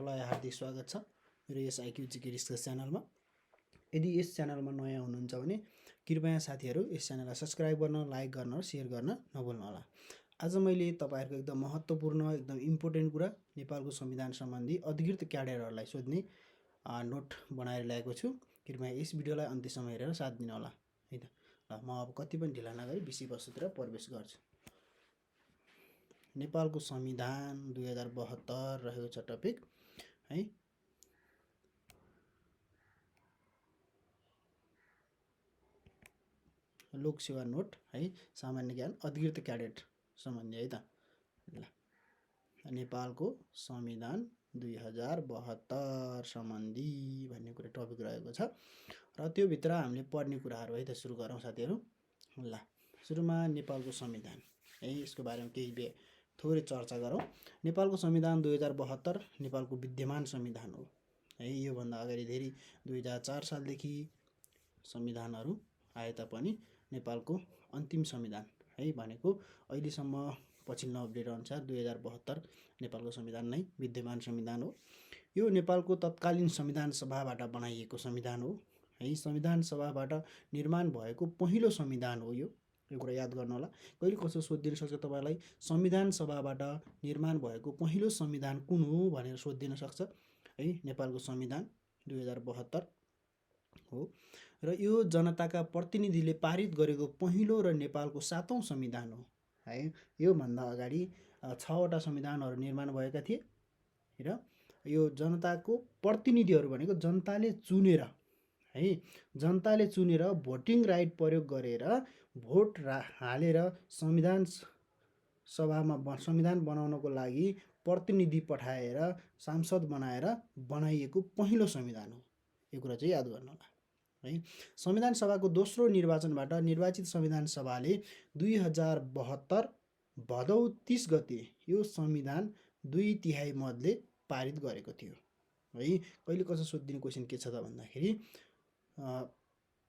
यहाँहरूलाई हार्दिक स्वागत छ मेरो यस आइक्यू जीके डिस्कस च्यानलमा। यदि यस च्यानलमा नयाँ हुनुहुन्छ भने कृपया साथीहरू यस च्यानललाई सब्स्क्राइब गर्न, लाइक गर्न र सेयर गर्न नभुल्नु होला। आज मैले तपाईहरुको एकदम महत्त्वपूर्ण, एकदम इम्पोर्टेन्ट कुरा नेपालको संविधान सम्बन्धी अधिकृत क्याडरहरूलाई सोध्ने नोट बनाएर ल्याएको छु। कृपया यस भिडियोलाई अन्त्यसम्म हेरेर साथ दिनु होला है त। ल म अब कति पनि ढिला नगरी विषयवस्तुतिर प्रवेश गर्छु। नेपालको संविधान 2072 रहेको छ टपिक है। लोकसेवा नोट है, सामान्य ज्ञान अधिकृत क्याडेट सम्बन्धी है त। ल नेपालको संविधान 2072 सम्बन्धी भन्ने कुरा टपिक रहेको छ र त्यो भित्र हामीले पढ्ने कुराहरू है त सुरु गरौँ साथीहरू। ल सुरुमा नेपालको संविधान है, यसको बारेमा केही थोरै चर्चा गरौँ। नेपालको संविधान 2072 नेपालको विद्यमान संविधान हो है। योभन्दा अगाडि धेरै 2004 सालदेखि संविधानहरू आए तापनि नेपालको अन्तिम संविधान है भनेको अहिलेसम्म पछिल्लो अपडेट अनुसार 2072 नेपालको संविधान नै विद्यमान संविधान हो। यो नेपालको तत्कालीन संविधान सभाबाट बनाइएको संविधान हो है। संविधान सभाबाट निर्माण भएको पहिलो संविधान हो यो कुरा याद गर्नु होला। कहिले कसो सोधिदिन सक्छ तपाईलाई, संविधान सभाबाट निर्माण भएको पहिलो संविधान कुन हो भनेर सोधिदिन सक्छ है। नेपालको संविधान 2072 हो र यो जनताका प्रतिनिधिले पारित गरेको पहिलो र नेपालको 7औं संविधान हो है। यो भन्दा अगाडि 6वटा संविधानहरू निर्माण भएका थिए र यो जनताको प्रतिनिधिहरू भनेको जनताले चुनेर है, जनताले चुनेर भोटिङ राइट प्रयोग गरेर भोट हालेर संविधान सभामा संविधान बनाउनको लागि प्रतिनिधि पठाएर सांसद बनाएर बनाइएको पहिलो संविधान हो। यो कुरा चाहिँ याद गर्नु होला है। संविधान सभाको दोस्रो निर्वाचनबाट निर्वाचित संविधान सभाले 2072 भदौ 30 गते यो संविधान 2/3 मतले पारित गरेको थियो है। कहिले कसो सोधिदिने क्वेसन के छ त भन्दाखेरि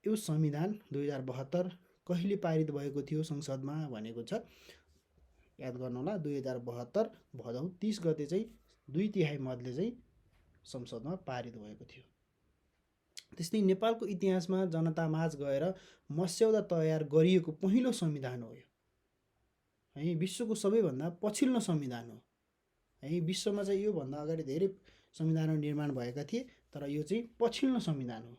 यो संविधान 2072 कहिले पारित भएको थियो संसदमा भनेको छ, याद गर्नु होला। 2072 भदौ 30 गते चाहिँ 2/3 मतले चाहिँ संसदमा पारित भएको थियो। त्यस्तै नेपालको इतिहासमा जनतामाझ गएर मस्यौदा तयार गरिएको पहिलो संविधान हो यो है। विश्वको सबैभन्दा पछिल्लो संविधान हो है। विश्वमा चाहिँ योभन्दा अगाडि धेरै संविधानहरू निर्माण भएका थिए तर यो चाहिँ पछिल्लो संविधान हो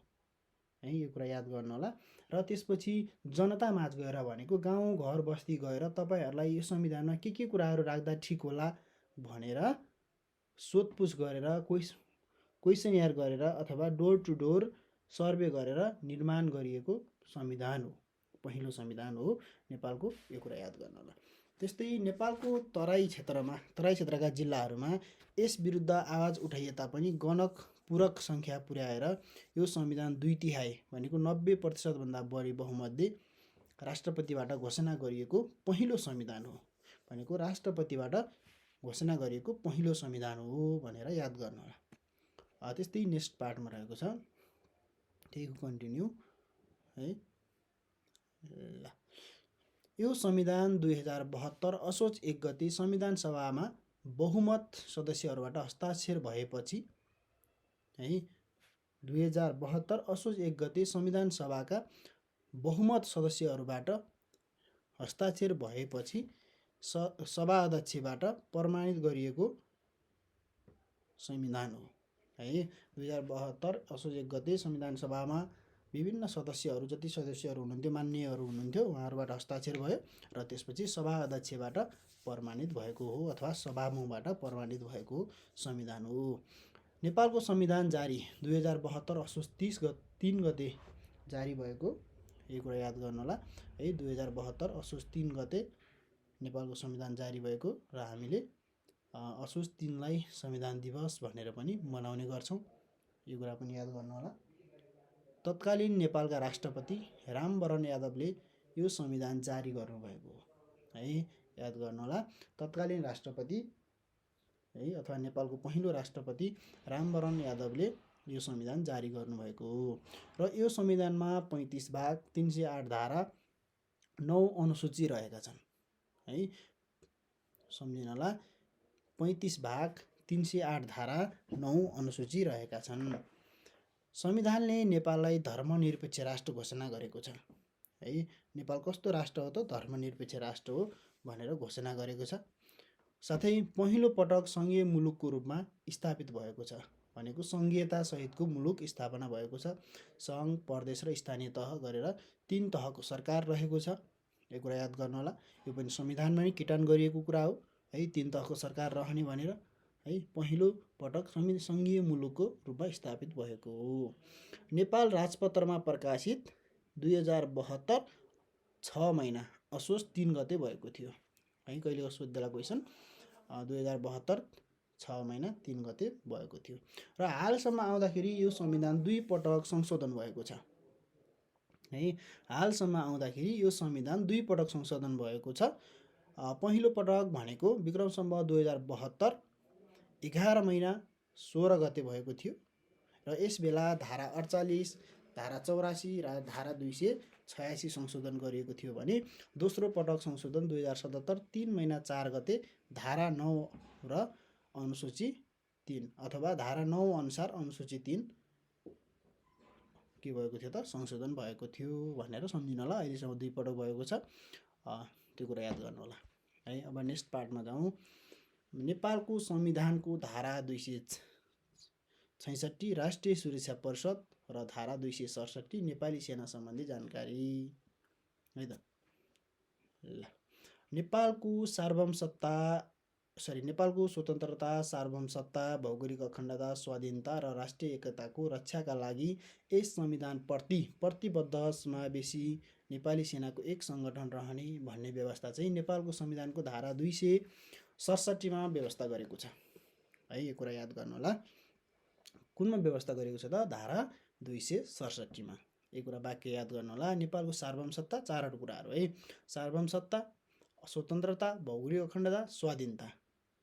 है। यो कुरा याद गर्नु होला। र त्यसपछि जनतामाझ गएर भनेको गाउँ घर बस्ती गएर तपाईहरूलाई यो संविधानमा के कुराहरू राख्दा ठिक होला भनेर सोधपुछ गरेर क्वेसनयर गरेर अथवा डोर टु डोर सर्वे गरेर निर्माण गरिएको संविधान हो, पहिलो संविधान हो नेपालको। यो कुरा याद गर्नु होला। त्यस्तै नेपालको तराई क्षेत्रका जिल्लाहरूमा यस विरुद्ध आवाज उठाइए तापनि गणक पूरक सङ्ख्या पुर्याएर यो संविधान 2/3 भनेको 90% भन्दा बढी बहुमतले राष्ट्रपतिबाट घोषणा गरिएको पहिलो संविधान हो भनेको राष्ट्रपतिबाट घोषणा गरिएको पहिलो संविधान हो भनेर याद गर्नु होला। त्यस्तै नेक्स्ट पार्टमा रहेको छ, त्यही कन्टिन्यू है। ल यो संविधान 2072 असोज 1 गते संविधान सभामा बहुमत सदस्यहरूबाट हस्ताक्षर भएपछि है, 2072 असोज 1 गते संविधान सभाका बहुमत सदस्यहरूबाट हस्ताक्षर भएपछि सभा अध्यक्षबाट प्रमाणित गरिएको संविधान हो है। 2072 असोज 1 गते संविधान सभामा विभिन्न सदस्यहरू, जति सदस्यहरू हुनुहुन्थ्यो, मान्यहरू हुनुहुन्थ्यो, उहाँहरूबाट हस्ताक्षर भयो र त्यसपछि सभा अध्यक्षबाट प्रमाणित भएको हो अथवा सभामुखबाट प्रमाणित भएको संविधान हो। नेपालको संविधान जारी 2072 असोज 3 गते जारी भएको, यो कुरा याद गर्नु होला है। 2072 असोज 3 गते नेपालको संविधान जारी भएको र हामीले असोज 3 लाई संविधान दिवस भनेर पनि मनाउने गर्छौँ। यो कुरा पनि याद गर्नु होला। तत्कालीन नेपालका राष्ट्रपति रामवरण यादवले यो संविधान जारी गर्नुभएको हो है, याद गर्नु होला। तत्कालीन राष्ट्रपति है अथवा नेपालको पहिलो राष्ट्रपति रामवरण यादवले यो संविधान जारी गर्नुभएको हो र यो संविधानमा 35 भाग, 308 धारा, 9 अनुसूची रहेका छन् है। सम्झिनु होला, 35 भाग, 308 धारा 9 अनुसूची रहेका छन्। संविधानले नेपाललाई धर्मनिरपेक्ष राष्ट्र घोषणा गरेको छ है। नेपाल कस्तो राष्ट्र हो त धर्मनिरपेक्ष राष्ट्र हो भनेर घोषणा गरेको छ। साथै पहिलो पटक सङ्घीय मुलुकको रूपमा स्थापित भएको छ भनेको सङ्घीयता सहितको मुलुक स्थापना भएको छ। सङ्घ, प्रदेश र स्थानीय तह गरेर 3 तहको सरकार रहेको छ। यो कुरा याद गर्नु होला। यो पनि संविधानमा नै किटान गरिएको कुरा हो है, 3 तहको सरकार रहने भनेर है। पहिलो पटक सङ्घीय मुलुकको रूपमा स्थापित भएको हो। नेपाल राजपत्रमा प्रकाशित 2072 6 महिना असोज 3 गते भएको थियो है। कहिले सोध्दैला क्वेसन 2072 6 महिना 3 गते भएको थियो र हालसम्म आउँदाखेरि यो संविधान 2 पटक संशोधन भएको छ है। हालसम्म आउँदाखेरि यो संविधान 2 पटक संशोधन भएको छ। पहिलो पटक भनेको विक्रम सम्वत 2072 11 महिना 16 गते भएको थियो र यस बेला धारा 48, धारा 84 र धारा 286 संशोधन गरिएको थियो भने दोस्रो पटक संशोधन 2077 3 महिना 4 गते धारा 9 र अनुसूची 3 अथवा धारा 9 अनुसार अनुसूची 3 के भएको थियो त संशोधन भएको थियो भनेर सम्झिनु होला। अहिलेसम्म 2 पटक भएको छ, त्यो कुरा याद गर्नु होला है। अब नेक्स्ट पार्टमा जाउँ। नेपालको संविधानको धारा 266 राष्ट्रिय सुरक्षा परिषद र धारा 267 नेपाली सेना सम्बन्धी जानकारी है त। ल नेपालको स्वतन्त्रता, सार्वभौमसत्ता, भौगोलिक अखण्डता, स्वाधीनता र राष्ट्रिय एकताको रक्षाका लागि यस संविधानप्रति प्रतिबद्ध समावेशी नेपाली सेनाको एक सङ्गठन रहने भन्ने व्यवस्था चाहिँ नेपालको संविधानको धारा 267 मा व्यवस्था गरेको छ है। यो कुरा याद गर्नु होला। कुनमा व्यवस्था गरेको छ त धारा 267 मा। यो कुरा वाक्य याद गर्नु होला। नेपालको सार्वभौमसत्ता 4वटा कुराहरू है। सार्वभौमसत्ता, स्वतन्त्रता, भौगोलिक अखण्डता, स्वाधीनता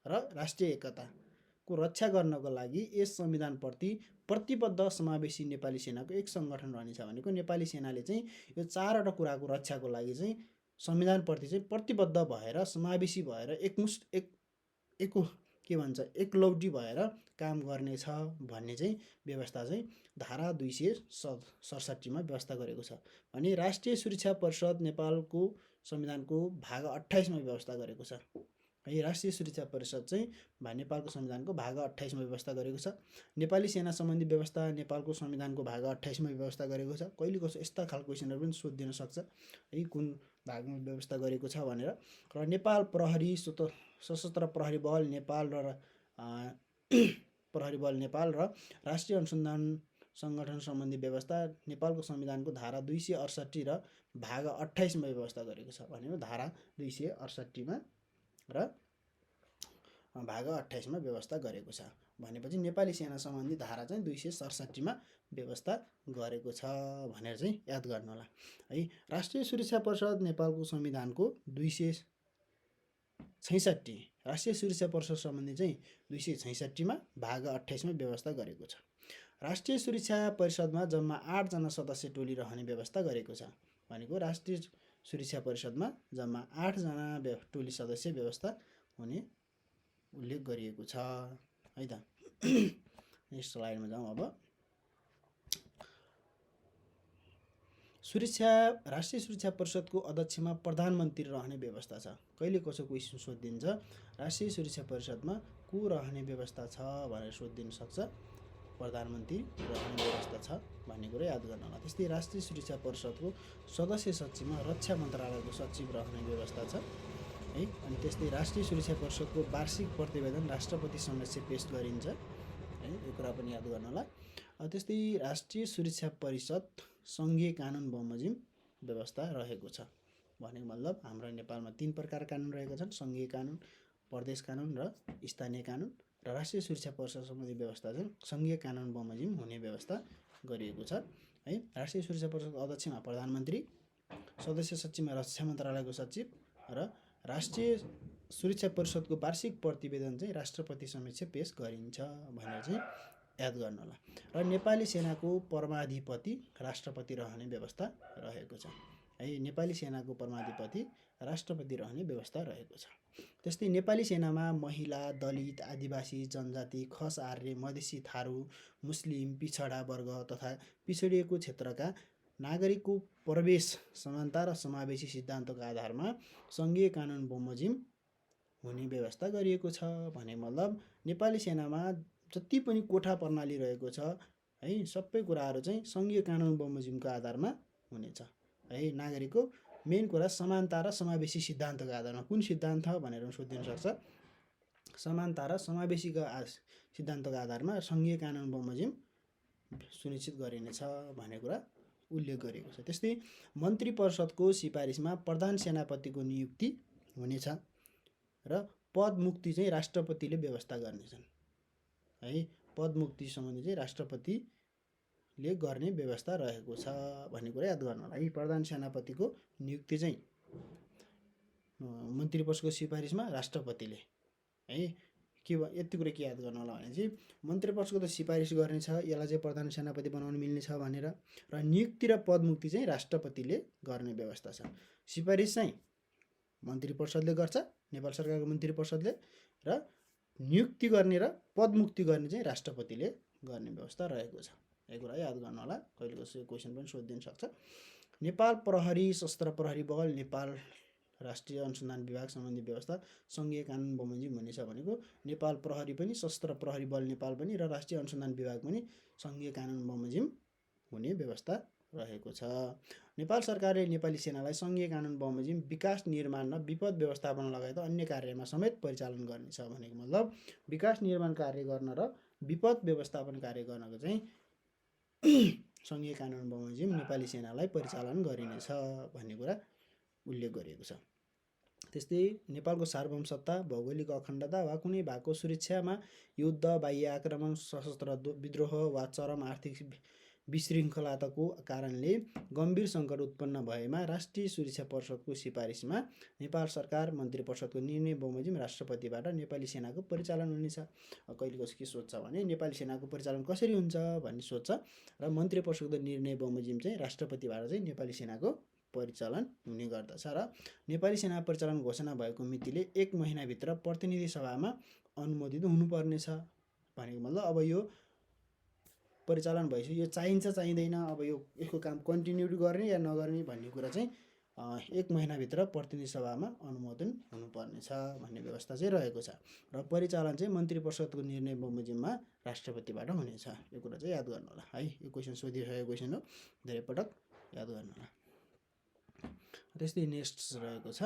र राष्ट्रिय एकताको रक्षा गर्नको लागि यस संविधानप्रति प्रतिबद्ध समावेशी नेपाली सेनाको एक सङ्गठन रहनेछ भनेको नेपाली सेनाले चाहिँ यो 4वटा कुराको रक्षाको लागि चाहिँ संविधानप्रति चाहिँ प्रतिबद्ध भएर समावेशी भएर एकलौटी भएर काम गर्नेछ भन्ने चाहिँ व्यवस्था चाहिँ धारा 267 मा व्यवस्था गरेको छ भने राष्ट्रिय सुरक्षा परिषद नेपालको संविधानको भाग 28 मा व्यवस्था गरेको छ है। राष्ट्रिय सुरक्षा परिषद चाहिँ नेपालको संविधानको भाग 28 मा व्यवस्था गरेको छ। नेपाली सेना सम्बन्धी व्यवस्था नेपालको संविधानको भाग 28 मा व्यवस्था गरेको छ। कहिले कसो यस्ता खालको क्वेसनहरू पनि सोधिदिन सक्छ है, कुन भागमा व्यवस्था गरेको छ भनेर। र नेपाल प्रहरी, सशस्त्र प्रहरी बल नेपाल र राष्ट्रिय अनुसन्धान सङ्गठन सम्बन्धी व्यवस्था नेपालको संविधानको धारा 268 र भाग 28 मा व्यवस्था गरेको छ भनेको धारा 268 मा र भाग 28 मा व्यवस्था गरेको छ भनेपछि नेपाली सेना सम्बन्धी धारा चाहिँ 267 मा व्यवस्था गरेको छ भनेर चाहिँ याद गर्नु होला है। राष्ट्रिय सुरक्षा परिषद नेपालको संविधानको 266 राष्ट्रिय सुरक्षा परिषद सम्बन्धी चाहिँ 266 मा भाग 28 मा व्यवस्था गरेको छ। राष्ट्रिय सुरक्षा परिषदमा जम्मा 8 जना सदस्य टोली रहने व्यवस्था गरेको छ भनेको राष्ट्रिय सुरक्षा परिषदमा जम्मा 8 जना टोली सदस्य व्यवस्था हुने उल्लेख गरिएको छ है त। नेक्स्ट स्लाइडमा जाउँ। अब राष्ट्रिय सुरक्षा परिषदको अध्यक्षमा प्रधानमन्त्री रहने व्यवस्था छ। कहिले कसो क्वेसन सोधिदिन्छ राष्ट्रिय सुरक्षा परिषदमा को रहने व्यवस्था छ भनेर सोधिदिन सक्छ। प्रधानमन्त्री रहने व्यवस्था छ भन्ने कुरा याद गर्नु होला। त्यस्तै राष्ट्रिय सुरक्षा परिषदको सदस्य सचिवमा रक्षा मन्त्रालयको सचिव रहने व्यवस्था छ है। अनि त्यस्तै राष्ट्रिय सुरक्षा परिषदको वार्षिक प्रतिवेदन राष्ट्रपति समक्ष पेश गरिन्छ है, यो कुरा पनि याद गर्नु होला। त्यस्तै राष्ट्रिय सुरक्षा परिषद सङ्घीय कानुन बमोजिम व्यवस्था रहेको छ भनेको मतलब हाम्रो नेपालमा 3 प्रकारका कानुन रहेका छन्, सङ्घीय कानुन, प्रदेश कानुन र स्थानीय कानुन। र राष्ट्रिय सुरक्षा परिषद सम्बन्धी व्यवस्था चाहिँ सङ्घीय कानुन बमोजिम हुने व्यवस्था गरिएको छ है। राष्ट्रिय सुरक्षा परिषदको अध्यक्षमा प्रधानमन्त्री, सदस्य सचिवमा रक्षा मन्त्रालयको सचिव र राष्ट्रिय सुरक्षा परिषदको वार्षिक प्रतिवेदन चाहिँ राष्ट्रपति समक्ष पेश गरिन्छ भनेर चाहिँ याद गर्नु होला। र नेपाली सेनाको परमाधिपति राष्ट्रपति रहने व्यवस्था रहेको छ है। नेपाली सेनाको परमाधिपति राष्ट्रपति रहने व्यवस्था रहेको छ। त्यस्तै नेपाली सेनामा महिला, दलित, आदिवासी, जनजाति, खस आर्य, मधेसी, थारू, मुस्लिम, पिछडा वर्ग तथा पिछडिएको क्षेत्रका नागरिकको प्रवेश समानता र समावेशी सिद्धान्तको आधारमा सङ्घीय कानुन बमोजिम हुने व्यवस्था गरिएको छ भने मतलब नेपाली सेनामा जति पनि कोठा प्रणाली रहेको छ है सबै कुराहरू चाहिँ सङ्घीय कानुन बमोजिमको आधारमा हुनेछ है। नागरिकको मेन कुरा समानता र समावेशी सिद्धान्तको आधारमा कुन सिद्धान्त भनेर सोधिन सक्छ। समानता र समावेशीको सिद्धान्तको आधारमा सङ्घीय कानुन बमोजिम सुनिश्चित गरिनेछ भन्ने कुरा उल्लेख गरिएको छ। त्यस्तै मन्त्री परिषदको सिफारिसमा प्रधान सेनापतिको नियुक्ति हुनेछ र पदमुक्ति चाहिँ राष्ट्रपतिले व्यवस्था गर्नेछन् है। पदमुक्ति सम्बन्धी चाहिँ राष्ट्रपतिले गर्ने व्यवस्था रहेको छ भन्ने कुरा याद गर्नु होला है। प्रधान सेनापतिको नियुक्ति चाहिँ मन्त्री परिषदको सिफारिसमा राष्ट्रपतिले है। के यति कुरा के याद गर्नु होला भने चाहिँ मन्त्री परिषदको त सिफारिस गर्नेछ यसलाई चाहिँ प्रधान सेनापति बनाउनु मिल्नेछ भनेर र नियुक्ति र पदमुक्ति चाहिँ राष्ट्रपतिले गर्ने व्यवस्था छ। सिफारिस चाहिँ मन्त्री परिषदले गर्छ नेपाल सरकारको मन्त्री परिषदले र नियुक्ति गर्ने र पदमुक्ति गर्ने चाहिँ राष्ट्रपतिले गर्ने व्यवस्था रहेको छ। यो कुरा याद गर्नु होला, कहिले कसै क्वेसन पनि सोधिदिन सक्छ। नेपाल प्रहरी सशस्त्र प्रहरी बल नेपाल राष्ट्रिय अनुसन्धान विभाग सम्बन्धी व्यवस्था सङ्घीय कानुन बमोजिम हुनेछ भनेको नेपाल प्रहरी पनि सशस्त्र प्रहरी बल नेपाल पनि र राष्ट्रिय अनुसन्धान विभाग पनि सङ्घीय कानुन बमोजिम हुने व्यवस्था रहेको छ। नेपाल सरकारले नेपाली सेनालाई सङ्घीय कानुन बमोजिम विकास निर्माण र विपद व्यवस्थापन लगायत अन्य कार्यमा समेत परिचालन गर्नेछ भनेको मतलब विकास निर्माण कार्य गर्न र विपद व्यवस्थापन कार्य गर्नको चाहिँ सङ्घीय कानुन बमोजिम नेपाली सेनालाई परिचालन गरिनेछ भन्ने कुरा उल्लेख गरिएको छ। त्यस्तै नेपालको सार्वभौमसत्ता, भौगोलिक अखण्डता वा कुनै भागको सुरक्षामा युद्ध, बाह्य आक्रमण, सशस्त्र विद्रोह वा चरम आर्थिक विशृङ्खलाताको कारणले गम्भीर सङ्कट उत्पन्न भएमा राष्ट्रिय सुरक्षा परिषदको सिफारिसमा नेपाल सरकार मन्त्री परिषदको निर्णय बमोजिम राष्ट्रपतिबाट नेपाली सेनाको परिचालन हुनेछ। कहिले कसो के सोध्छ भने नेपाली सेनाको परिचालन कसरी हुन्छ भन्ने सोध्छ र मन्त्री परिषदको निर्णय बमोजिम चाहिँ राष्ट्रपतिबाट चाहिँ नेपाली सेनाको परिचालन हुने गर्दछ र नेपाली सेना परिचालन घोषणा भएको मितिले 1 महिनाभित्र प्रतिनिधि सभामा अनुमोदित हुनुपर्नेछ भनेको मतलब अब यो परिचालन भइसक्यो, यो चाहिन्छ चाहिँदैन, अब यो यसको काम कन्टिन्यू गर्ने या नगर्ने भन्ने कुरा चाहिँ 1 महिनाभित्र प्रतिनिधि सभामा अनुमोदन हुनुपर्नेछ भन्ने व्यवस्था चाहिँ रहेको छ र परिचालन चाहिँ मन्त्री परिषदको निर्णय बमोजिममा राष्ट्रपतिबाट हुनेछ। यो कुरा चाहिँ याद गर्नु होला है। यो क्वेसन सोधिरहेको क्वेसन हो, धेरै पटक याद गर्नु होला। त्यस्तै नेक्स्ट रहेको छ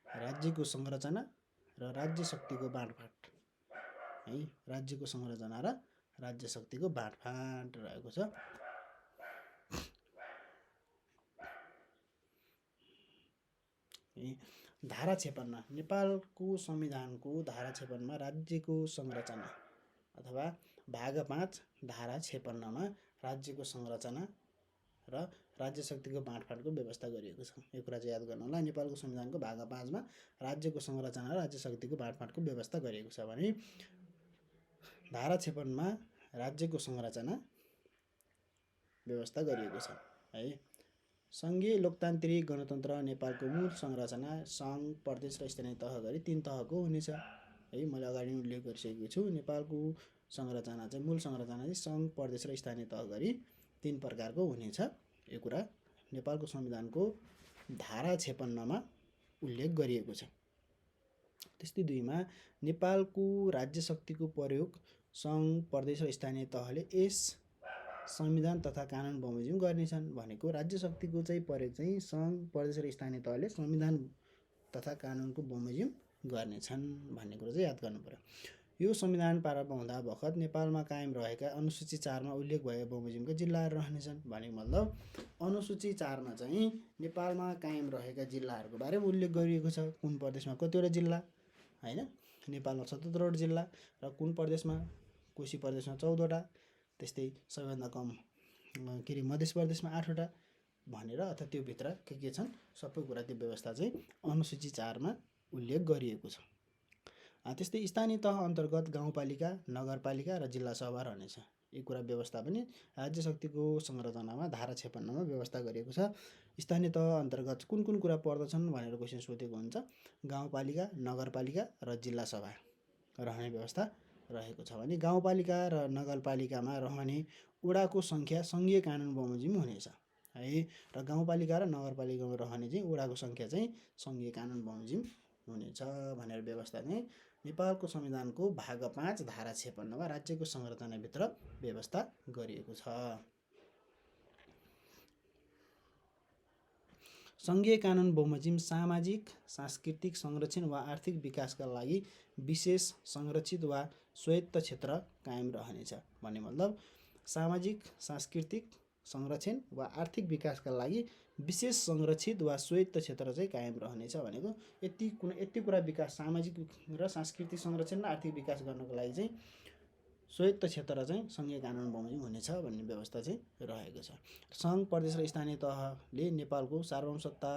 राज्यको संरचना र राज्य शक्तिको बाँडफाँड है। राज्यको संरचना र राज्य शक्तिको बाँडफाँड रहेको छ। धारा 56 नेपालको संविधानको धारा 56 राज्यको संरचना अथवा भाग 5 धारा 56 राज्यको संरचना र राज्य शक्तिको बाँडफाँडको व्यवस्था गरिएको छ। यो कुरा चाहिँ याद गर्नु होला। नेपालको संविधानको भाग 5 मा राज्यको संरचना र राज्य शक्तिको बाँडफाँडको व्यवस्था गरिएको छ भने धारा 56 मा राज्यको संरचना व्यवस्था गरिएको छ है। सङ्घीय लोकतान्त्रिक गणतन्त्र नेपालको मूल संरचना सङ्घ, प्रदेश र स्थानीय तह गरी 3 तहको हुनेछ है। मैले अगाडि उल्लेख गरिसकेको छु। नेपालको संरचना चाहिँ मूल संरचना चाहिँ सङ्घ, प्रदेश र स्थानीय तह गरी 3 प्रकारको हुनेछ। यो कुरा नेपालको संविधानको धारा 56 मा उल्लेख गरिएको छ। त्यस्तै 2 मा नेपालको राज्य शक्तिको प्रयोग सङ्घ, प्रदेश र स्थानीय तहले यस संविधान तथा कानुन बमोजिम गर्नेछन् भनेको राज्य शक्तिको चाहिँ प्रयोग चाहिँ सङ्घ, प्रदेश र स्थानीय तहले संविधान तथा कानुनको बमोजिम गर्नेछन् भन्ने कुरा चाहिँ याद गर्नु पर्यो। यो संविधान प्रारम्भ हुँदा बखत नेपालमा कायम रहेका अनुसूची 4 मा उल्लेख भएका बमोजिमका जिल्लाहरू रहनेछन् भनेको मतलब अनुसूची 4 मा चाहिँ नेपालमा कायम रहेका जिल्लाहरूको बारेमा उल्लेख गरिएको छ। कुन प्रदेशमा कतिवटा जिल्ला हैन, नेपालमा 77 वटा जिल्ला र कुन प्रदेशमा कोशी प्रदेशमा 14 वटा, त्यस्तै सबैभन्दा कम मध्य प्रदेशमा 8 वटा भनेर अथवा त्यो भित्र के छन् सबै कुरा त्यो व्यवस्था चाहिँ अनुसूची 4 मा उल्लेख गरिएको छ। त्यस्तै स्थानीय तह अन्तर्गत गाउँपालिका, नगरपालिका र जिल्ला सभा रहनेछ। यो कुरा व्यवस्था पनि राज्य शक्तिको संरचनामा धारा 56 मा व्यवस्था गरिएको छ। स्थानीय तह अन्तर्गत कुन कुन कुरा पर्दछन् भनेर क्वेसन सोधेको हुन्छ। गाउँपालिका, नगरपालिका र जिल्ला सभा रहने व्यवस्था रहेको छ भने गाउँपालिका र नगरपालिकामा रहने वडाको सङ्ख्या सङ्घीय कानुन बमोजिम हुनेछ है। र गाउँपालिका र नगरपालिकामा रहने चाहिँ वडाको सङ्ख्या चाहिँ सङ्घीय कानुन बमोजिम हुनेछ भनेर व्यवस्था चाहिँ नेपालको संविधानको भाग 5 धारा 56 मा राज्यको संरचनाभित्र व्यवस्था गरिएको छ। सङ्घीय कानुन बमोजिम सामाजिक, सांस्कृतिक संरक्षण वा आर्थिक विकासका लागि विशेष संरक्षित वा स्वायत्त क्षेत्र कायम रहनेछ भन्ने मतलब सामाजिक, सांस्कृतिक संरक्षण वा आर्थिक विकासका लागि विशेष संरक्षित वा स्वायत्त क्षेत्र चाहिँ कायम रहनेछ भनेको यति कुरा विकास सामाजिक र सांस्कृतिक संरक्षण र आर्थिक विकास गर्नको लागि चाहिँ स्वायत्त क्षेत्र चाहिँ सङ्घीय कानुन बमोजिम हुनेछ भन्ने व्यवस्था चाहिँ रहेको छ। सङ्घ, प्रदेश र स्थानीय तहले नेपालको सार्वभौमसत्ता,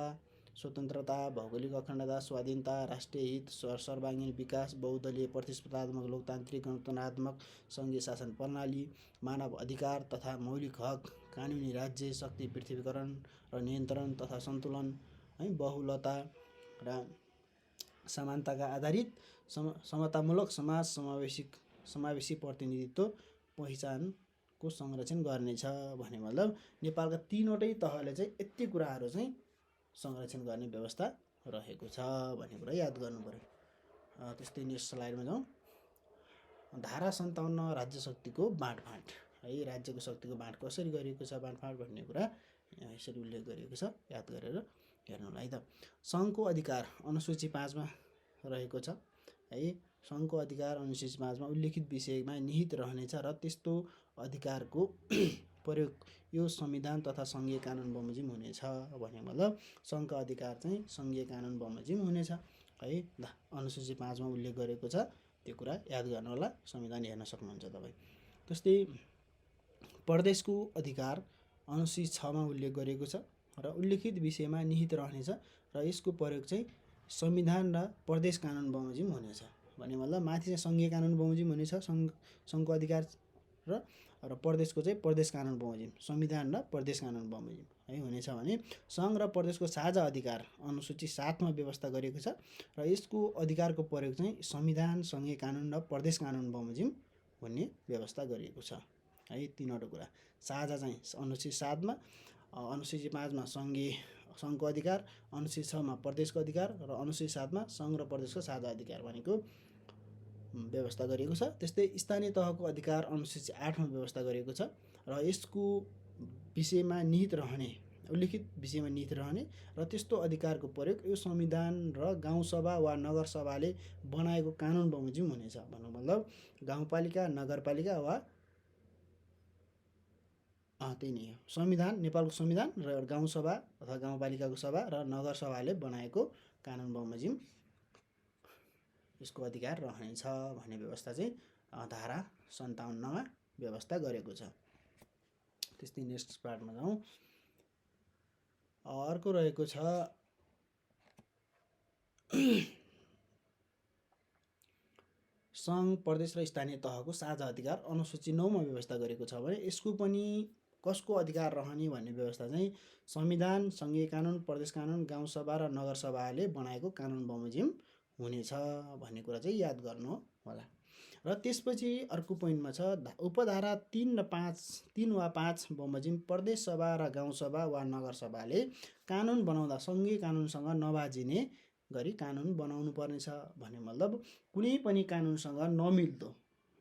स्वतन्त्रता, भौगोलिक अखण्डता, स्वाधीनता, राष्ट्रिय हित, सर्वाङ्गीण विकास, बहुदलीय प्रतिस्पर्धात्मक, लोकतान्त्रिक, गणतन्त्रात्मक सङ्घीय शासन प्रणाली, मानव अधिकार तथा मौलिक हक, कानुनी राज्य शक्ति पृथ्वीकरण र नियन्त्रण तथा सन्तुलन है, बहुलता र समानताका आधारित समतामूलक समाज, समावेशी प्रतिनिधित्व पहिचानको संरक्षण गर्नेछ भन्ने मतलब नेपालका तीनवटै तहले चाहिँ यति कुराहरू चाहिँ संरक्षण गर्ने व्यवस्था रहेको छ भन्ने कुरा याद गर्नु पर्यो। त्यस्तै नेक्स्ट स्लाइडमा जाउँ। धारा 57 राज्य शक्तिको बाँडफाँड है। राज्यको शक्तिको बाँड कसरी गरिएको छ बाँडफाँड भन्ने कुरा यहाँ यसरी उल्लेख गरिएको छ, याद गरेर हेर्नुलाई है त। सङ्घको अधिकार अनुसूची 5 मा रहेको छ है। सङ्घको अधिकार अनुसूची 5 मा उल्लेखित विषयमा निहित रहनेछ र त्यस्तो अधिकारको प्रयोग यो संविधान तथा सङ्घीय कानुन बमोजिम हुनेछ भन्ने मतलब सङ्घका अधिकार चाहिँ सङ्घीय कानुन बमोजिम हुनेछ है। ल अनुसूची 5 मा उल्लेख गरेको छ, त्यो कुरा याद गर्नु होला, संविधान हेर्न सक्नुहुन्छ तपाईँ। त्यस्तै प्रदेशको अधिकार अनुसूची 6 मा उल्लेख गरिएको छ र उल्लेखित विषयमा निहित रहनेछ र यसको प्रयोग चाहिँ संविधान र प्रदेश कानुन बमोजिम हुनेछ भन्ने मतलब माथि चाहिँ सङ्घीय कानुन बमोजिम हुनेछ सङ्घको अधिकार र प्रदेशको चाहिँ प्रदेश कानुन बमोजिम, संविधान र प्रदेश कानुन बमोजिम है हुनेछ भने सङ्घ र प्रदेशको साझा अधिकार अनुसूची 7 मा व्यवस्था गरिएको छ र यसको अधिकारको प्रयोग चाहिँ संविधान, सङ्घीय कानुन र प्रदेश कानुन बमोजिम हुने व्यवस्था गरिएको छ है। तीनवटा कुरा साझा चाहिँ अनुसूची 7 मा, अनुसूची 5 मा सङ्घको अधिकार, अनुसूची 6 मा प्रदेशको अधिकार र अनुसूची 7 मा सङ्घ र प्रदेशको साझा अधिकार भनेको व्यवस्था गरिएको छ। त्यस्तै स्थानीय तहको अधिकार अनुसूची 8 मा व्यवस्था गरिएको छ र यसको विषयमा निहित रहने, उल्लेखित विषयमा निहित रहने र त्यस्तो अधिकारको प्रयोग यो संविधान र गाउँसभा वा नगरसभाले बनाएको कानुन बमोजिम हुनेछ भन्नु मतलब गाउँपालिका, नगरपालिका वा त्यही नै हो, संविधान, नेपालको संविधान र गाउँसभा अथवा गाउँपालिकाको सभा र नगरसभाले बनाएको कानुन बमोजिम यसको अधिकार रहनेछ भन्ने व्यवस्था चाहिँ धारा 57 मा व्यवस्था गरेको छ। त्यस्तै नेक्स्ट पार्टमा जाउँ। अर्को रहेको छ सङ्घ, प्रदेश र स्थानीय तहको साझा अधिकार अनुसूची 9 मा व्यवस्था गरेको छ भने यसको पनि कसको अधिकार रहने भन्ने व्यवस्था चाहिँ संविधान, सङ्घीय कानुन, प्रदेश कानुन, गाउँसभा र नगरसभाले बनाएको कानुन बमोजिम हुनेछ भन्ने कुरा चाहिँ याद गर्नु होला। र त्यसपछि अर्को पोइन्टमा छ उपधारा 3 वा 5 बमोजिम प्रदेश सभा र गाउँसभा वा नगरसभाले कानुन बनाउँदा सङ्घीय कानुनसँग नबाजिने गरी कानुन बनाउनु पर्नेछ भन्ने मतलब कुनै पनि कानुनसँग नमिल्दो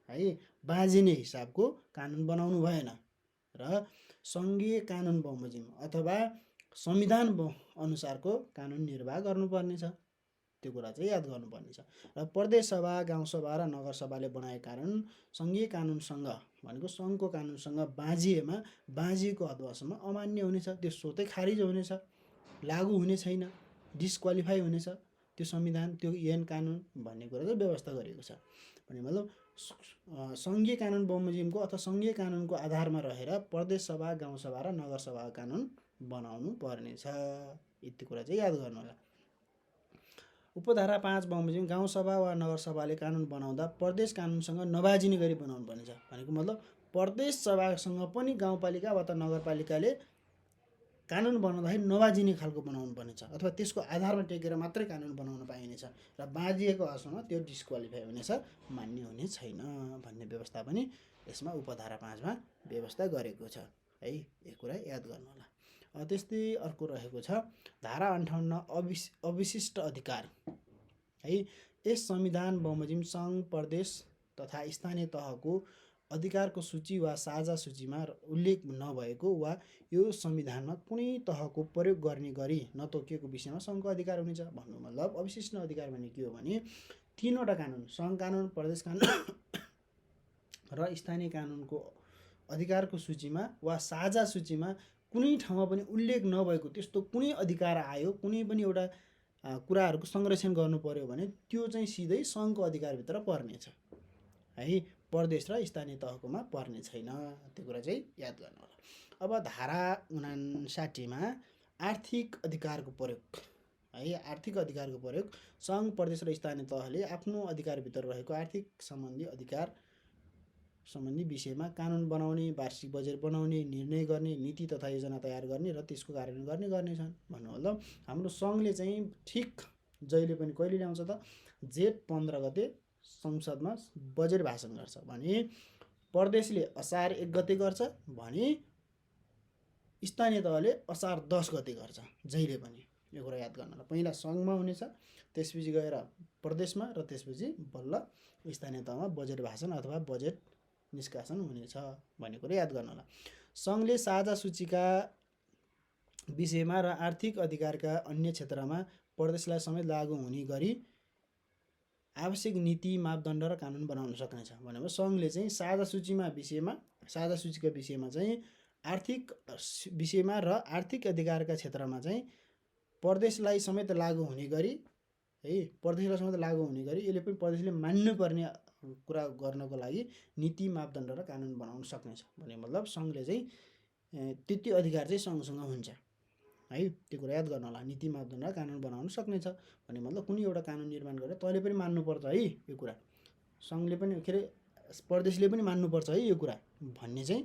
है बाजिने हिसाबको कानुन बनाउनु भएन र सङ्घीय कानुन बमोजिम अथवा संविधान अनुसारको कानुन निर्वाह गर्नुपर्नेछ, त्यो कुरा चाहिँ याद गर्नुपर्ने छ। र प्रदेश सभा, गाउँसभा र नगरसभाले बनाएको कानुन सङ्घीय कानुनसँग भनेको सङ्घको कानुनसँग बाँझिएको अथवासम्म अमान्य हुनेछ, त्यो स्वतै खारिज हुनेछ, लागू हुने छैन, डिस्क्वालिफाई हुनेछ त्यो संविधान, त्यो ऐन कानुन भन्ने कुरा चाहिँ व्यवस्था गरिएको छ भन्ने मतलब सङ्घीय कानुन बमोजिमको अथवा सङ्घीय कानुनको आधारमा रहेर प्रदेश सभा, गाउँसभा र नगरसभा कानुन बनाउनु पर्नेछ, यति कुरा चाहिँ याद गर्नु होला। उपधारा 5 बमोजिम गाउँसभा वा नगरसभाले कानुन बनाउँदा प्रदेश कानुनसँग नबाजिने गरी बनाउनु पर्नेछ भनेको मतलब प्रदेश सभासँग पनि गाउँपालिका वा त नगरपालिकाले कानुन बनाउँदाखेरि नबाजिने खालको बनाउनु पर्नेछ, अथवा त्यसको आधारमा टेकेर मात्रै कानुन बनाउन पाइनेछ र बाजिएको अवस्थामा त्यो डिस्क्वालिफाई हुनेछ, मान्य हुने छैन भन्ने व्यवस्था पनि यसमा उपधारा 5 मा व्यवस्था गरेको छ है। यो कुरा याद गर्नु होला। त्यस्तै अर्को रहेको छ धारा 58 अविशिष्ट अधिकार है। यस संविधान बमोजिम सङ्घ प्रदेश तथा स्थानीय तहको अधिकारको सूची वा साझा सूचीमा उल्लेख नभएको वा यो संविधानमा कुनै तहको प्रयोग गर्ने गरी नतोकिएको विषयमा सङ्घको अधिकार हुनेछ भन्नु। मतलब अविशिष्ट अधिकार भने के हो भने 3वटा कानुन, सङ्घ कानुन, प्रदेश कानुन र स्थानीय कानुनको अधिकारको सूचीमा वा साझा सूचीमा कुनै ठाउँमा पनि उल्लेख नभएको त्यस्तो कुनै अधिकार आयो, कुनै पनि एउटा कुराहरूको संरक्षण गर्नु पर्यो भने त्यो चाहिँ सिधै सङ्घको अधिकारभित्र पर्नेछ है, प्रदेश र स्थानीय तहकोमा पर्ने छैन। त्यो कुरा चाहिँ याद गर्नु होला। अब धारा 59 मा आर्थिक अधिकारको प्रयोग है। आर्थिक अधिकारको प्रयोग सङ्घ प्रदेश र स्थानीय तहले आफ्नो अधिकारभित्र रहेको आर्थिक सम्बन्धी अधिकार सम्बन्धी विषयमा कानुन बनाउने, वार्षिक बजेट बनाउने, निर्णय गर्ने, नीति तथा योजना तयार गर्ने र त्यसको कार्यान्वयन गर्नेछन् भन्नु। मतलब हाम्रो सङ्घले चाहिँ ठिक जहिले पनि कहिले ल्याउँछ त, जेठ 15 गते संसदमा बजेट भाषण गर्छ भने प्रदेशले असार 1 गते गर्छ भने स्थानीय तहले असार 10 गते गर्छ जहिले पनि। यो कुरा याद गर्नु होला। पहिला सङ्घमा हुनेछ, त्यसपछि गएर प्रदेशमा र त्यसपछि बल्ल स्थानीय तहमा बजेट भाषण अथवा बजेट निष्कासन हुनेछ भन्ने कुरा याद गर्नु होला। सङ्घले साझा सूचीका विषयमा र आर्थिक अधिकारका अन्य क्षेत्रमा प्रदेशलाई समेत लागू हुने गरी आवश्यक नीति, मापदण्ड र कानुन बनाउन सक्नेछ भनेको सङ्घले चाहिँ साझा सूचीका विषयमा चाहिँ आर्थिक विषयमा र आर्थिक अधिकारका क्षेत्रमा चाहिँ प्रदेशलाई समेत लागू हुने गरी है, प्रदेशलाई समेत लागू हुने गरी यसले पनि प्रदेशले मान्नुपर्ने कुरा गर्नको लागि नीति, मापदण्ड र कानुन बनाउन सक्नेछ भने मतलब सङ्घले चाहिँ त्यति अधिकार चाहिँ सङ्घसँग हुन्छ है। त्यो कुरा याद गर्नु होला। नीति, मापदण्ड र कानुन बनाउन सक्नेछ भने मतलब कुनै एउटा कानुन निर्माण गरेर तैँले पनि मान्नुपर्छ है, यो कुरा सङ्घले पनि के अरे प्रदेशले पनि मान्नुपर्छ है यो कुरा भन्ने चाहिँ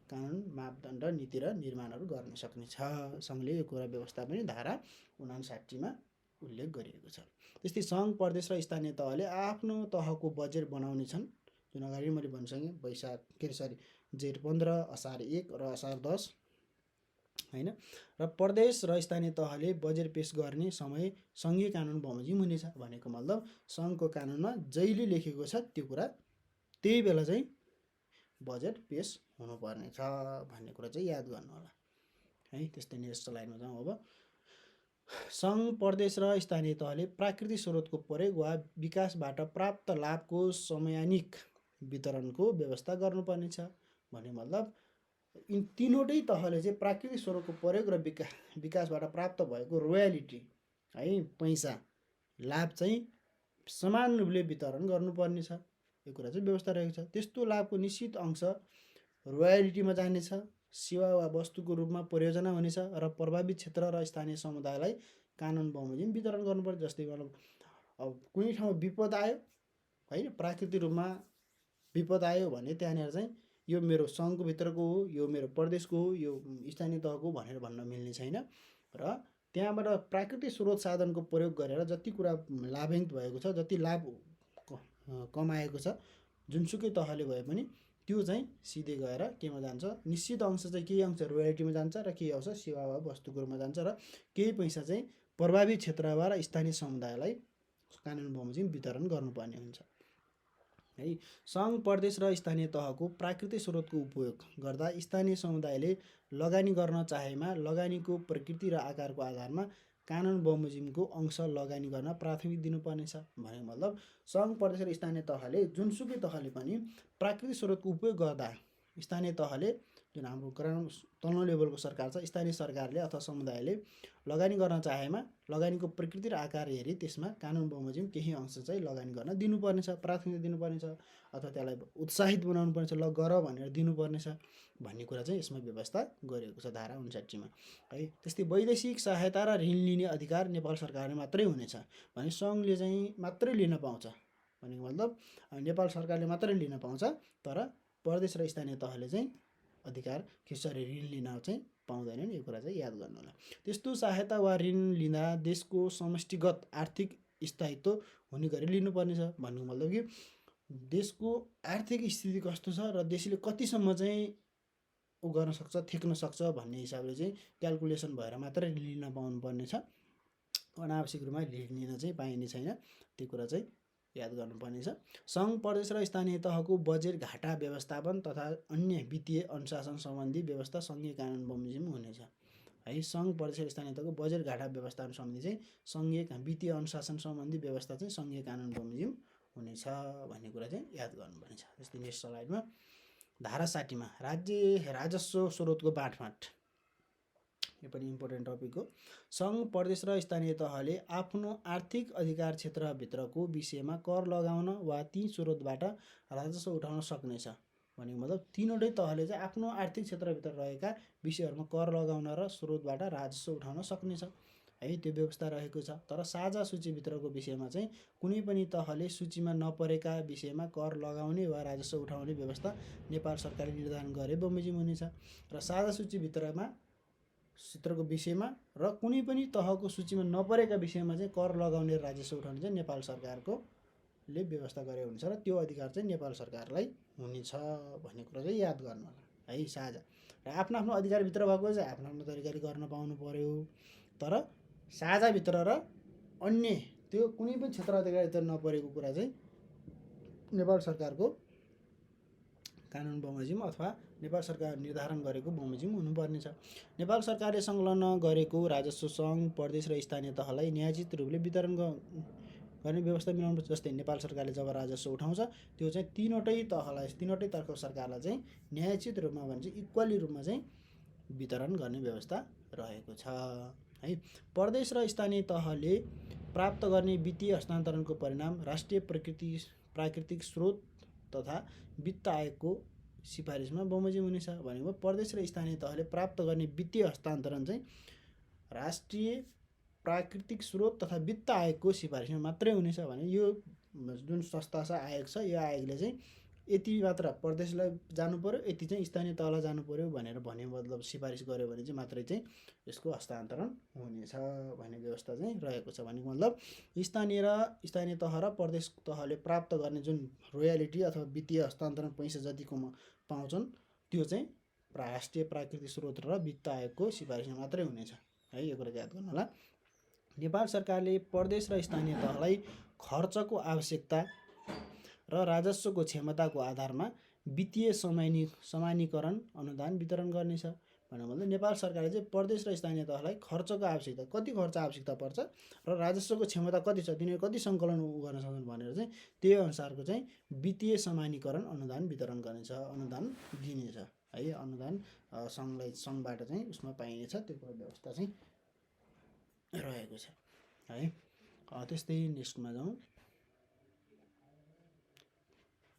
कानुन, मापदण्ड, नीति र निर्माणहरू गर्न सक्नेछ सङ्घले। यो कुरा व्यवस्था पनि धारा 59 मा उल्लेख गरिएको छ। त्यस्तै सङ्घ, प्रदेश र स्थानीय तहले आफ्नो तहको बजेट बनाउने छन्, जुन अगाडि मैले भनिसकेँ जेठ 15, असार 1 र असार 10 हैन। र प्रदेश र स्थानीय तहले बजेट पेश गर्ने समय सङ्घीय कानुन बमोजिम हुनेछ भनेको मतलब सङ्घको कानुनमा जहिले लेखेको छ त्यो कुरा त्यही बेला चाहिँ बजेट पेश हुनुपर्ने छ भन्ने कुरा चाहिँ याद गर्नु होला है। त्यस्तै नेक्स्ट लाइनमा जाउँ। अब सङ्घ, प्रदेश र स्थानीय तहले प्राकृतिक स्रोतको प्रयोग वा विकासबाट प्राप्त लाभको समयानिक वितरणको व्यवस्था गर्नुपर्नेछ भन्ने मतलब यी तीनवटै तहले चाहिँ प्राकृतिक स्रोतको प्रयोग र विकासबाट प्राप्त भएको रोयल्टी है, पैसा, लाभ चाहिँ समान रूपले वितरण गर्नुपर्नेछ। यो कुरा चाहिँ व्यवस्था रहेको छ। त्यस्तो लाभको निश्चित अंश रोयल्टीमा जानेछ, सेवा वा वस्तुको रूपमा परियोजना हुनेछ र प्रभावित क्षेत्र र स्थानीय समुदायलाई कानुन बमोजिम वितरण गर्नुपर्छ। जस्तै मतलब अब कुनै ठाउँमा विपद आयो होइन, प्राकृतिक रूपमा विपद आयो भने त्यहाँनिर चाहिँ यो मेरो सङ्घको भित्रको हो, यो मेरो प्रदेशको हो, यो स्थानीय तहको भनेर भन्न मिल्ने छैन र त्यहाँबाट प्राकृतिक स्रोत साधनको प्रयोग गरेर जति कुरा लाभान्वित भएको छ, जति लाभ कमाएको छ जुनसुकै तहले भए पनि त्यो चाहिँ सिधै गएर केमा जान्छ, निश्चित अंश चाहिँ केही अंश रोयल्टीमा जान्छ र केही अंश सेवा वा वस्तुको रूपमा जान्छ र केही पैसा चाहिँ प्रभावित क्षेत्रबाट स्थानीय समुदायलाई कानुन बमोजिम वितरण गर्नुपर्ने हुन्छ है। सङ्घ, प्रदेश र स्थानीय तहको प्राकृतिक स्रोतको उपयोग गर्दा स्थानीय समुदायले लगानी गर्न चाहेमा लगानीको प्रकृति र आकारको आधारमा कानुन बमोजिमको अंश लगानी गर्न प्राथमिक दिनुपर्नेछ भने मतलब सङ्घ, प्रदेश र स्थानीय तहले जुनसुकै तहले पनि प्राकृतिक स्रोतको उपयोग गर्दा स्थानीय तहले जुन हाम्रो ग्राउन्ड तल्लो लेभलको सरकार छ, स्थानीय सरकारले अथवा समुदायले लगानी गर्न चाहेमा लगानीको प्रकृति र आकार हेरी त्यसमा कानुन बमोजिम केही अंश चाहिँ लगानी गर्न दिनुपर्नेछ, प्राथमिकता दिनुपर्नेछ अथवा त्यसलाई उत्साहित बनाउनु पर्नेछ, ल गर भनेर दिनुपर्नेछ भन्ने कुरा चाहिँ यसमा व्यवस्था गरिएको छ धारा 59 मा है। त्यस्तै वैदेशिक सहायता र ऋण लिने अधिकार नेपाल सरकारले मात्रै हुनेछ भने सङ्घले चाहिँ मात्रै लिन पाउँछ भनेको मतलब नेपाल सरकारले मात्रै लिन पाउँछ, तर प्रदेश र स्थानीय तहले चाहिँ अधिकार खिच्चरी ऋण लिन चाहिँ पाउँदैनन्। यो कुरा चाहिँ याद गर्नु होला। त्यस्तो सहायता वा ऋण लिँदा देशको समष्टिगत आर्थिक स्थायित्व हुने गरी लिनुपर्नेछ। भन्नुको मतलब कि देशको आर्थिक स्थिति कस्तो छ र देशले कतिसम्म चाहिँ उ गर्न सक्छ, थेक्न सक्छ भन्ने हिसाबले चाहिँ क्यालकुलेसन भएर मात्रै ऋण लिन पाउनुपर्ने छ। अनावश्यक रूपमा ऋण लिन चाहिँ पाइने छैन। त्यो कुरा चाहिँ याद गर्नुपर्ने छ। सङ्घ, प्रदेश र स्थानीय तहको बजेट घाटा व्यवस्थापन तथा अन्य वित्तीय अनुशासन सम्बन्धी व्यवस्था सङ्घीय कानुन बमोजिम हुनेछ है। सङ्घ, प्रदेश र स्थानीय तहको बजेट घाटा व्यवस्थापन सम्बन्धी चाहिँ सङ्घीय वित्तीय अनुशासन सम्बन्धी व्यवस्था चाहिँ सङ्घीय कानुन बमोजिम हुनेछ भन्ने कुरा चाहिँ याद गर्नुपर्ने छ। जस्तै नेक्स्ट स्लाइडमा धारा 60 मा राज्य राजस्व स्रोतको बाँडफाँड, यो पनि इम्पोर्टेन्ट टपिक हो। सङ्घ, प्रदेश र स्थानीय तहले आफ्नो आर्थिक अधिकार क्षेत्रभित्रको विषयमा कर लगाउन वा ती स्रोतबाट राजस्व उठाउन सक्नेछ। भनेको मतलब तीनवटै तहले चाहिँ आफ्नो आर्थिक क्षेत्रभित्र रहेका विषयहरूमा कर लगाउन र स्रोतबाट राजस्व उठाउन सक्नेछ है, त्यो व्यवस्था रहेको छ। तर साझा सूचीभित्रको विषयमा चाहिँ कुनै पनि तहले सूचीमा नपरेका विषयमा कर लगाउने वा राजस्व उठाउने व्यवस्था नेपाल सरकारले निर्धारण गरे बमोजिम हुनेछ। र साझा सूचीभित्रको विषयमा र कुनै पनि तहको सूचीमा नपरेका विषयमा चाहिँ कर लगाउने राजस्व उठाउने चाहिँ नेपाल सरकारले व्यवस्था गरे हुन्छ र त्यो अधिकार चाहिँ नेपाल सरकारलाई हुनेछ भन्ने कुरा चाहिँ याद गर्नु होला है। साझा र आफ्नो आफ्नो अधिकारभित्र भएको चाहिँ आफ्नो आफ्नो तरिकाले गर्न पाउनु पर्यो। तर साझाभित्र र अन्य त्यो कुनै पनि क्षेत्र अधिकारभित्र नपरेको कुरा चाहिँ नेपाल सरकारको कानुन बमोजिम अथवा नेपाल सरकार निर्धारण गरेको बमोजिम हुनुपर्ने छ। नेपाल सरकारले संलग्न गरेको राजस्व सङ्घ, प्रदेश र स्थानीय तहलाई न्यायोचित रूपले वितरण गर्ने व्यवस्था मिलाउनु। जस्तै नेपाल सरकारले जब राजस्व उठाउँछ त्यो चाहिँ तीनवटै तहलाई, तीनवटै तर्फको सरकारलाई चाहिँ न्यायोचित रूपमा भन्छ इक्वली रूपमा चाहिँ वितरण गर्ने व्यवस्था रहेको छ है। प्रदेश र स्थानीय तहले प्राप्त गर्ने वित्तीय हस्तान्तरणको परिणाम राष्ट्रिय प्राकृतिक स्रोत तथा वित्त आयोगको सिफारिसमा बमोजिम हुनेछ। भनेको प्रदेश र स्थानीय तहले प्राप्त गर्ने वित्तीय हस्तान्तरण चाहिँ राष्ट्रिय प्राकृतिक स्रोत तथा वित्त आयोगको सिफारिसमा मात्रै हुनेछ। भने यो जुन संस्था छ, आयोग छ, यो आयोगले चाहिँ यति मात्र प्रदेशलाई जानु पर्यो, यति चाहिँ स्थानीय तहलाई जानु पर्यो भनेर भने मतलब सिफारिस गर्यो भने चाहिँ मात्रै चाहिँ यसको हस्तान्तरण हुनेछ भन्ने व्यवस्था चाहिँ रहेको छ। भनेको मतलब स्थानीय तह र प्रदेश तहले प्राप्त गर्ने जुन रोयल्टी अथवा वित्तीय हस्तान्तरण पैसा जतिको पाउँछन् त्यो चाहिँ राष्ट्रिय प्राकृतिक स्रोत र वित्त आयोगको सिफारिसमा मात्रै हुनेछ है। यो कुरा याद गर्नु होला। नेपाल सरकारले प्रदेश र स्थानीय तहलाई खर्चको आवश्यकता र राजस्वको क्षमताको आधारमा वित्तीय समानीकरण अनुदान वितरण गर्नेछ। भनेको मतलब नेपाल सरकारले चाहिँ प्रदेश र स्थानीय तहलाई खर्चको आवश्यकता, कति खर्च आवश्यकता पर्छ र राजस्वको क्षमता कति छ, तिनीहरू कति सङ्कलन गर्न सक्छन् भनेर चाहिँ त्यही अनुसारको चाहिँ वित्तीय समानीकरण अनुदान वितरण गर्नेछ, अनुदान दिनेछ है। अनुदान सङ्घबाट चाहिँ उसमा पाइनेछ, त्यो कुरा व्यवस्था चाहिँ रहेको छ है। त्यस्तै नेक्स्टमा जाउँ।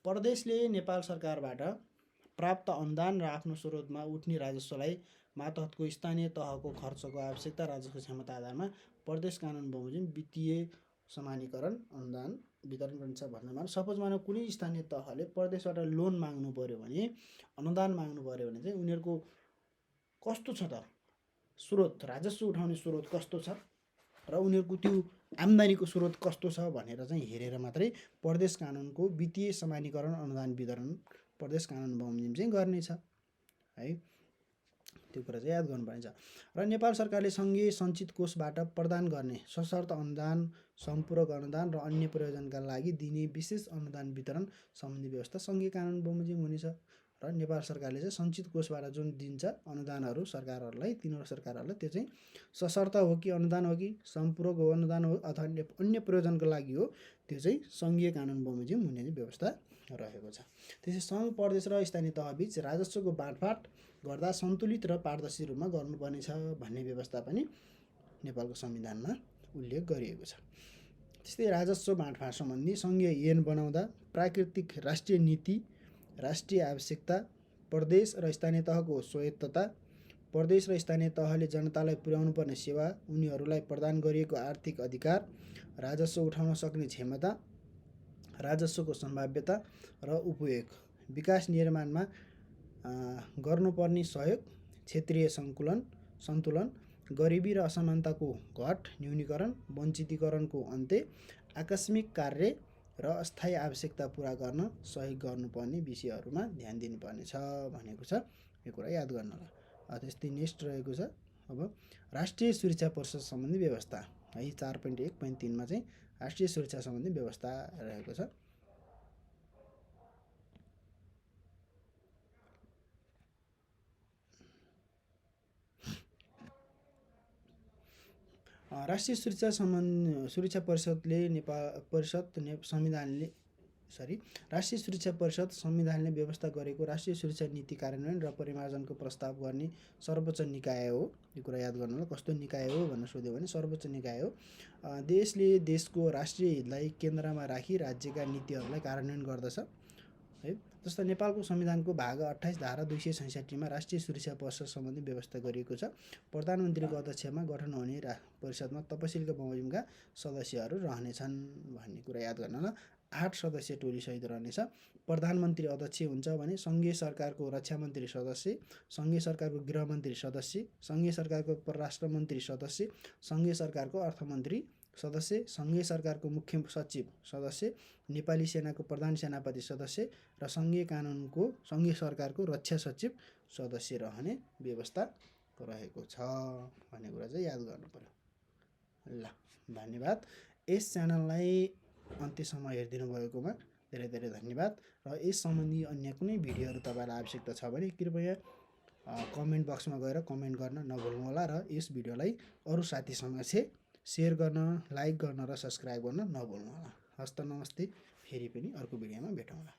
प्रदेशले नेपाल सरकारबाट प्राप्त अनुदान र आफ्नो स्रोतमा उठ्ने राजस्वलाई मातहतको स्थानीय तहको खर्चको आवश्यकता राजस्वको क्षमता आधारमा प्रदेश कानुन बमोजिम वित्तीय समानीकरण अनुदान वितरण गरिन्छ। भन्नमा सपोज मानौ कुनै स्थानीय तहले प्रदेशबाट लोन माग्नु पर्यो भने, अनुदान माग्नु पर्यो भने चाहिँ उनीहरूको कस्तो छ त स्रोत, राजस्व उठाउने स्रोत कस्तो छ र उनीहरूको त्यो आम्दानीको स्रोत कस्तो छ भनेर चाहिँ हेरेर मात्रै प्रदेश कानुनको वित्तीय समानीकरण अनुदान वितरण प्रदेश कानुन बमोजिम चाहिँ गर्नेछ है। त्यो कुरा चाहिँ याद गर्नुपर्ने छ। र नेपाल सरकारले सङ्घीय सञ्चित कोषबाट प्रदान गर्ने सशर्त अनुदान, सम्पूरक अनुदान र अन्य प्रयोजनका लागि दिने विशेष अनुदान वितरण सम्बन्धी व्यवस्था सङ्घीय कानुन बमोजिम हुनेछ। र नेपाल सरकारले चाहिँ सञ्चित कोषबाट जुन दिन्छ अनुदानहरू सरकारहरूलाई, तिनीहरू सरकारहरूलाई त्यो चाहिँ सशर्त हो कि अनुदान हो कि सम्पूरक हो अनुदान हो अथवा अन्य प्रयोजनको लागि हो, त्यो चाहिँ सङ्घीय कानुन बमोजिम हुने व्यवस्था रहेको छ। त्यसै सङ्घ, प्रदेश र स्थानीय तहबीच राजस्वको बाँडफाँड गर्दा सन्तुलित र पारदर्शी रूपमा गर्नुपर्नेछ भन्ने व्यवस्था पनि नेपालको संविधानमा उल्लेख गरिएको छ। त्यस्तै राजस्व बाँडफाँड सम्बन्धी सङ्घीय ऐन बनाउँदा प्राकृतिक राष्ट्रिय नीति, राष्ट्रिय आवश्यकता, प्रदेश र स्थानीय तहको स्वायत्तता, प्रदेश र स्थानीय तहले जनतालाई पुर्याउनु पर्ने सेवा, उनीहरूलाई प्रदान गरिएको आर्थिक अधिकार, राजस्व उठाउन सक्ने क्षमता, राजस्वको सम्भाव्यता र उपयोग, विकास निर्माणमा गर्नुपर्ने सहयोग, क्षेत्रीय सन्तुलन, गरिबी र असमानताको घट न्यूनीकरण, वञ्चितीकरणको अन्त्य, आकस्मिक कार्य र अस्थायी आवश्यकता पुरा गर्न सहयोग गर्नुपर्ने विषयहरूमा ध्यान दिनुपर्नेछ भनेको छ। यो कुरा याद गर्न होला। त्यस्तै नेक्स्ट रहेको छ अब राष्ट्रिय सुरक्षा परिषद सम्बन्धी व्यवस्था है। 4.1.3 मा चाहिँ राष्ट्रिय सुरक्षा सम्बन्धी व्यवस्था रहेको छ। राष्ट्रिय सुरक्षा परिषद संविधानले व्यवस्था गरेको राष्ट्रिय सुरक्षा नीति कार्यान्वयन र परिमार्जनको प्रस्ताव गर्ने सर्वोच्च निकाय हो। यो कुरा याद गर्नु होला। कस्तो निकाय हो भनेर सोध्यो भने सर्वोच्च निकाय हो। देशले देशको राष्ट्रिय हितलाई केन्द्रमा राखी राज्यका नीतिहरूलाई कार्यान्वयन गर्दछ है। जस्तो नेपालको संविधानको भाग 28 धारा 266 मा राष्ट्रिय सुरक्षा परिषद सम्बन्धी व्यवस्था गरिएको छ। प्रधानमन्त्रीको अध्यक्षमा गठन हुने परिषदमा तपसिलका बमोजिमका सदस्यहरू रहनेछन् भन्ने कुरा याद गर्न होला। 8 सदस्य टोली सहित रहनेछ। प्रधानमन्त्री अध्यक्ष हुन्छ भने सङ्घीय सरकारको रक्षा मन्त्री सदस्य, सङ्घीय सरकारको गृहमन्त्री सदस्य, सङ्घीय सरकारको परराष्ट्र मन्त्री सदस्य, सङ्घीय सरकारको अर्थमन्त्री सदस्य, सङ्घीय सरकारको मुख्य सचिव सदस्य, नेपाली सेनाको प्रधान सेनापति सदस्य र सङ्घीय सरकारको रक्षा सचिव सदस्य रहने व्यवस्था रहेको छ भन्ने कुरा चाहिँ याद गर्नु पर्यो। ल धन्यवाद। यस च्यानललाई अन्त्यसम्म हेरिदिनु भएकोमा धेरै धेरै धन्यवाद। र यस सम्बन्धी अन्य कुनै भिडियोहरू तपाईँलाई आवश्यकता छ भने कृपया कमेन्ट बक्समा गएर कमेन्ट गर्न नभुल्नुहोला र यस भिडियोलाई अरू साथीसँग सेयर गर्न, लाइक गर्न र सब्सक्राइब गर्न नभुल्नुहोला। हस्त नमस्ते। फेरि पनि अर्को भिडियोमा भेटौँला।